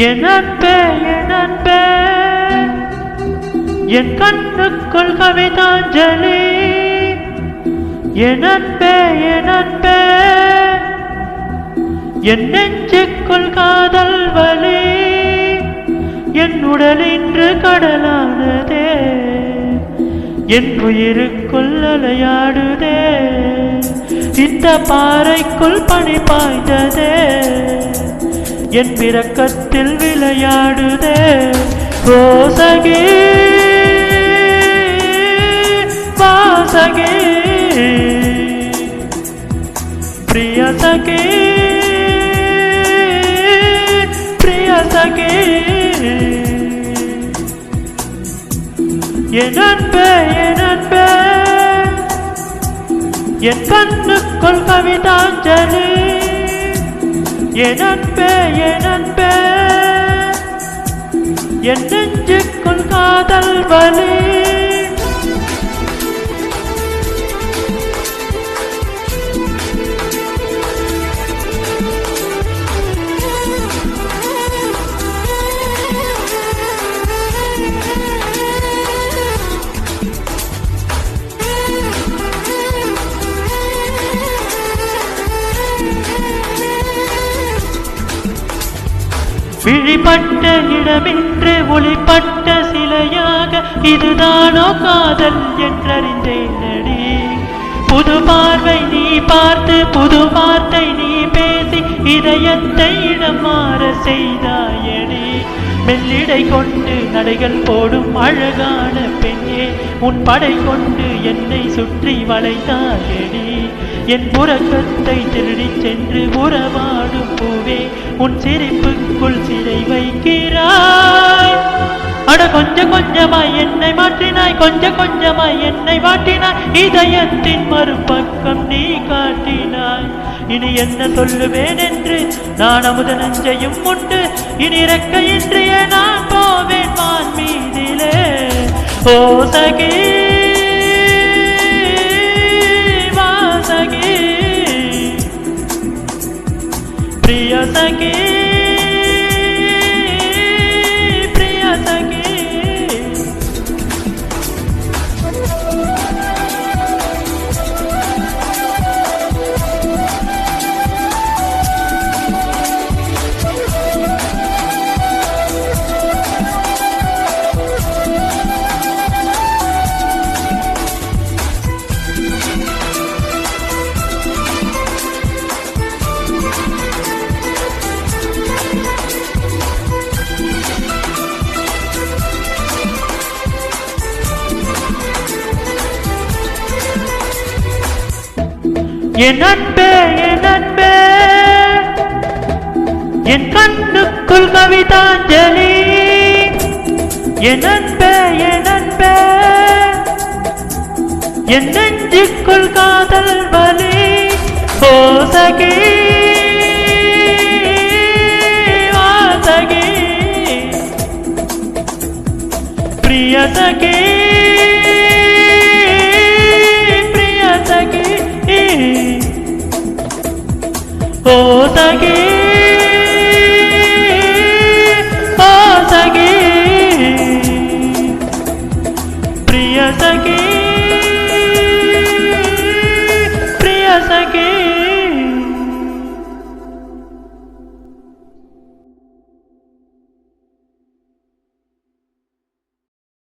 என் அன்பே என் அன்பே என் கண்ணுக்குள் கவிதாஞ்சலி என் அன்பே என் அன்பே என் நெஞ்சுக்குள் காதல் வலி என் உடல் இன்று கடலானதே என் உயிருக்குள் அலையாடுதே இந்த பாறைக்குள் பனி பாய்ந்ததே என் பிறக்கத்தில் விளையாடுதே ஓசகே வாசகே பிரியசகே பிரியசகே என் அன்பே என் அன்பே என் கண்ணுக்குள் கவிதாஞ்சலி என் அன்பே என் அன்பே என் நெஞ்சுக்குள் காதல் வலி விழிப்பட்ட இடமின்று ஒளிப்பட்ட சிலையாக இதுதானோ காதல் என்றறிந்தேனடி புது பார்வை நீ பார்த்து புது வார்த்தை நீ பேசி இதயத்தை இடம் மாற செய்தாயடி மெல்லிடை கொண்டு நடைகள் போடும் அழகான பெண்ணே உன் படை கொண்டு என்னை சுற்றி வளைத்தாயடி என் புறக்கத்தை திருடி சென்று உறவாடும் பூவே உன் சிரிப்புக்குள் சிறை வைக்கிறாய் அட கொஞ்சம் கொஞ்சமாய் என்னை மாற்றினாய் கொஞ்சம் கொஞ்சமாய் என்னை மாற்றினாய் இதயத்தின் மறுபக்கம் நீ காட்டினாய் இனி என்ன சொல்லுவேன் என்று நான் அமுத நஞ்சையும் உண்டு இனி இறக்கையின்றியே நான் போவேன் வான் மீதிலே ஓசகே வாசகே பிரியசகே பிரியசகே என் அன்பே என் அன்பே என் கண்ணுக்குள் கவிதாஞ்சலி என் அன்பே என் அன்பே என் நெஞ்சுக்குள் காதல் வலி ஓசகே வாசகே பிரியசகே